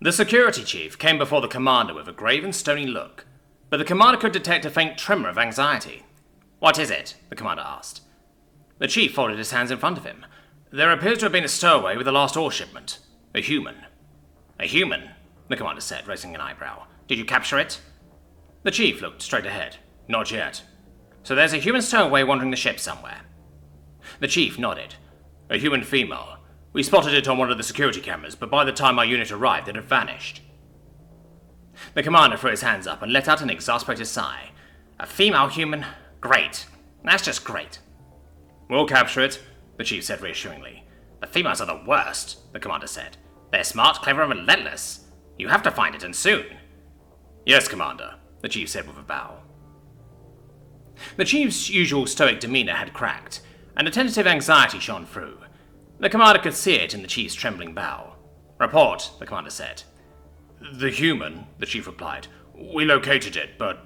The security chief came before the commander with a grave and stony look, but the commander could detect a faint tremor of anxiety. "What is it?" the commander asked. The chief folded his hands in front of him. "There appears to have been a stowaway with the last ore shipment. A human." "A human?" the commander said, raising an eyebrow. "Did you capture it?" The chief looked straight ahead. "Not yet." "So there's a human stowaway wandering the ship somewhere?" The chief nodded. "A human female. We spotted it on one of the security cameras, but by the time our unit arrived, it had vanished." The commander threw his hands up and let out an exasperated sigh. "A female human? Great. That's just great." "We'll capture it," the chief said reassuringly. "The females are the worst," the commander said. "They're smart, clever, and relentless. You have to find it, and soon." "Yes, Commander," the chief said with a bow. The chief's usual stoic demeanor had cracked, and a tentative anxiety shone through. The commander could see it in the chief's trembling bow. "Report," the commander said. "The human," the chief replied. "We located it, but..."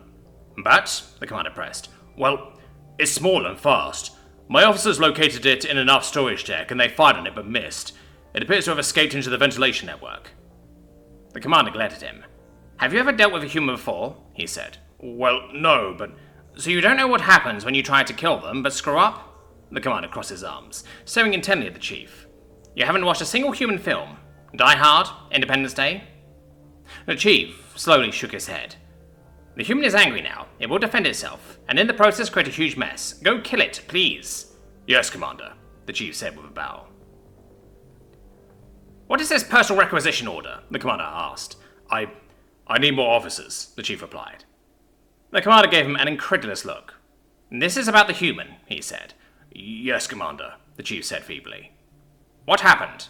"But?" the commander pressed. "Well, it's small and fast. My officers located it in an aft storage deck, and they fired on it but missed. It appears to have escaped into the ventilation network." The commander glared at him. "Have you ever dealt with a human before?" he said. "Well, no, but..." "So you don't know what happens when you try to kill them, but screw up?" The commander crossed his arms, staring intently at the chief. "You haven't watched a single human film? Die Hard? Independence Day?" The chief slowly shook his head. "The human is angry now. It will defend itself, and in the process create a huge mess. Go kill it, please." "Yes, Commander," the chief said with a bow. "What is this personal requisition order?" the commander asked. I need more officers," the chief replied. The commander gave him an incredulous look. "This is about the human," he said. "Yes, Commander," the chief said feebly. "What happened?"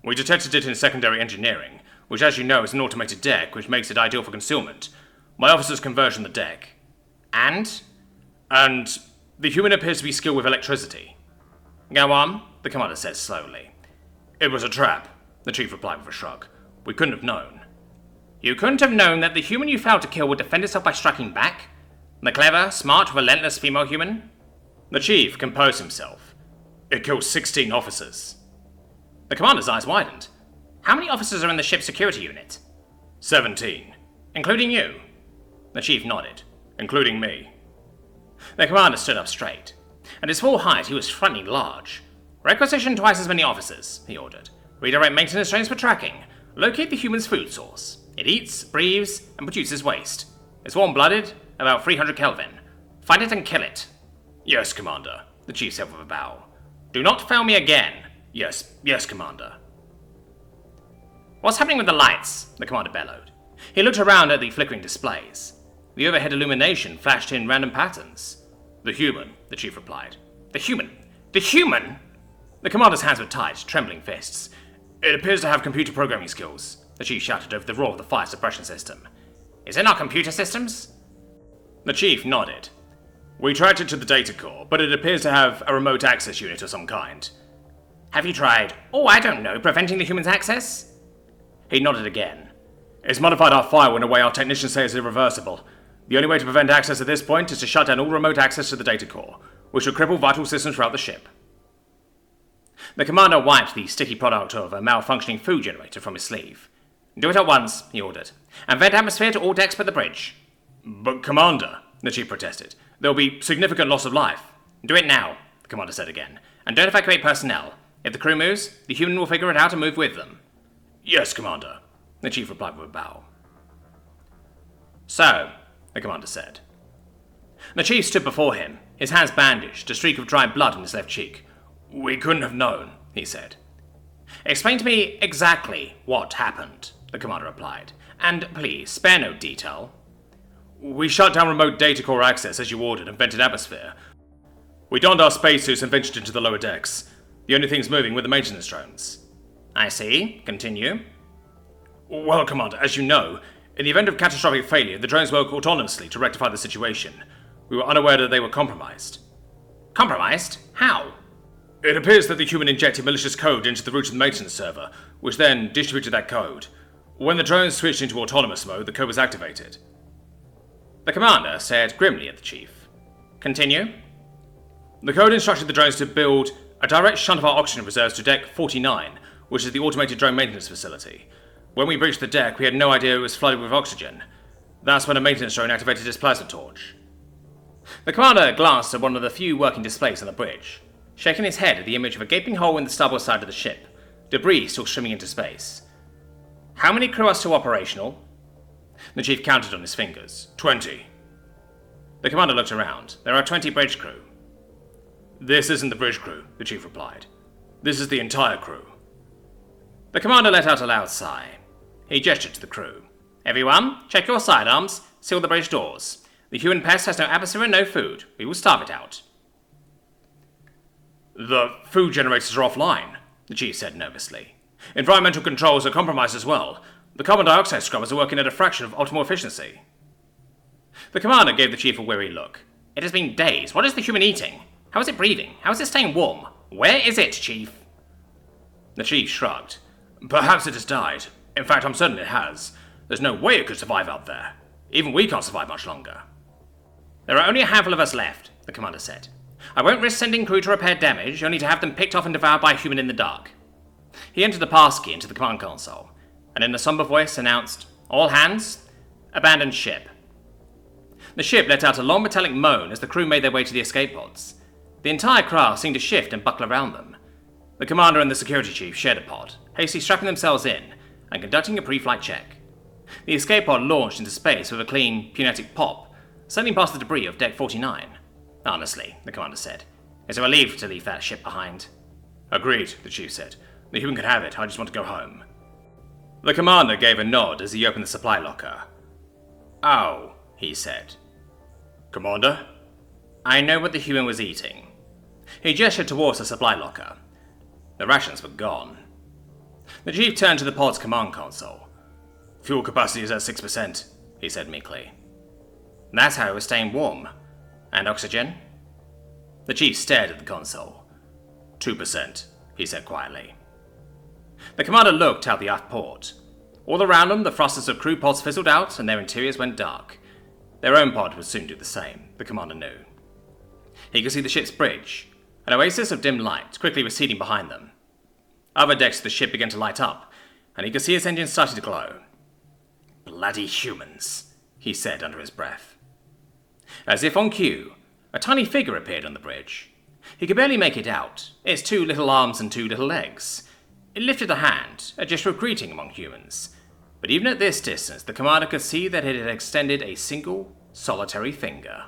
"We detected it in secondary engineering, which, as you know, is an automated deck, which makes it ideal for concealment. My officers converged the deck." And the human appears to be skilled with electricity." "Go on," the commander said slowly. "It was a trap," the chief replied with a shrug. "We couldn't have known." "You couldn't have known that the human you failed to kill would defend itself by striking back? The clever, smart, relentless female human?" The chief composed himself. "It killed 16 officers." The commander's eyes widened. "How many officers are in the ship's security unit?" 17. "Including you?" The chief nodded. "Including me." The commander stood up straight. At his full height, he was frighteningly large. "Requisition twice as many officers," he ordered. "Redirect maintenance trains for tracking. Locate the human's food source. It eats, breathes, and produces waste. It's warm-blooded, about 300 Kelvin. Find it and kill it." "Yes, Commander," the chief said with a bow. "Do not fail me again." Yes, Commander." "What's happening with the lights?" the commander bellowed. He looked around at the flickering displays. The overhead illumination flashed in random patterns. "The human," the chief replied. "The human? The human?" The commander's hands were tight, trembling fists. "It appears to have computer programming skills," the chief shouted over the roar of the fire suppression system. "Is it our computer systems?" The chief nodded. "We tracked it to the data core, but it appears to have a remote access unit of some kind." "Have you tried, preventing the human's access?" He nodded again. "It's modified our firewall in a way our technicians say is irreversible. The only way to prevent access at this point is to shut down all remote access to the data core, which would cripple vital systems throughout the ship." The commander wiped the sticky product of a malfunctioning food generator from his sleeve. "Do it at once," he ordered, "and vent atmosphere to all decks but the bridge." "But, Commander," the chief protested, "there'll be significant loss of life." "Do it now," the commander said again, "and don't evacuate personnel. If the crew moves, the human will figure it out and move with them." "Yes, Commander," the chief replied with a bow. "So," the commander said. The chief stood before him, his hands bandaged, a streak of dry blood on his left cheek. "We couldn't have known," he said. "Explain to me exactly what happened," the commander replied. "And please, spare no detail." "We shut down remote data core access as you ordered and vented atmosphere. We donned our spacesuits and ventured into the lower decks. The only things moving were the maintenance drones." "I see. Continue." "Well, Commander, as you know, in the event of catastrophic failure, the drones work autonomously to rectify the situation. We were unaware that they were compromised." "Compromised? How?" "It appears that the human injected malicious code into the root of the maintenance server, which then distributed that code. When the drones switched into autonomous mode, the code was activated." The commander stared grimly at the chief. "Continue." "The code instructed the drones to build a direct shunt of our oxygen reserves to Deck 49, which is the automated drone maintenance facility. When we breached the deck, we had no idea it was flooded with oxygen. That's when a maintenance drone activated his plasma torch. The commander glanced at one of the few working displays on the bridge, shaking his head at the image of a gaping hole in the starboard side of the ship, debris still streaming into space. How many crew are still operational? The chief counted on his fingers. 20. The commander looked around. There are 20 bridge crew. This isn't the bridge crew, the chief replied. This is the entire crew. The commander let out a loud sigh. He gestured to the crew. Everyone, check your sidearms, seal the bridge doors. The human pest has no atmosphere and no food. We will starve it out. The food generators are offline, the chief said nervously. Environmental controls are compromised as well. The carbon dioxide scrubbers are working at a fraction of optimal efficiency. The commander gave the chief a weary look. It has been days. What is the human eating? How is it breathing? How is it staying warm? Where is it, chief? The chief shrugged. Perhaps it has died. In fact, I'm certain it has. There's no way it could survive out there. Even we can't survive much longer. There are only a handful of us left, the commander said. I won't risk sending crew to repair damage, only to have them picked off and devoured by a human in the dark. He entered the passkey into the command console, and in a somber voice announced, All hands, abandon ship. The ship let out a long metallic moan as the crew made their way to the escape pods. The entire craft seemed to shift and buckle around them. The commander and the security chief shared a pod, hastily strapping themselves in and conducting a pre-flight check. The escape pod launched into space with a clean, pneumatic pop, sailing past the debris of Deck 49. Honestly, the commander said, it's a relief to leave that ship behind. Agreed, the chief said. The human can have it, I just want to go home. The commander gave a nod as he opened the supply locker. Oh, he said. Commander? I know what the human was eating. He gestured towards the supply locker. The rations were gone. The chief turned to the pod's command console. Fuel capacity is at 6%, he said meekly. That's how it was staying warm. And oxygen? The chief stared at the console. 2%, he said quietly. The commander looked out the aft port. All around them, the thrusters of crew pods fizzled out and their interiors went dark. Their own pod would soon do the same, the commander knew. He could see the ship's bridge, an oasis of dim light quickly receding behind them. Other decks of the ship began to light up, and he could see its engines starting to glow. Bloody humans, he said under his breath. As if on cue, a tiny figure appeared on the bridge. He could barely make it out, its 2 little arms and 2 little legs. It lifted a hand, a gesture of greeting among humans. But even at this distance, the commander could see that it had extended a single, solitary finger.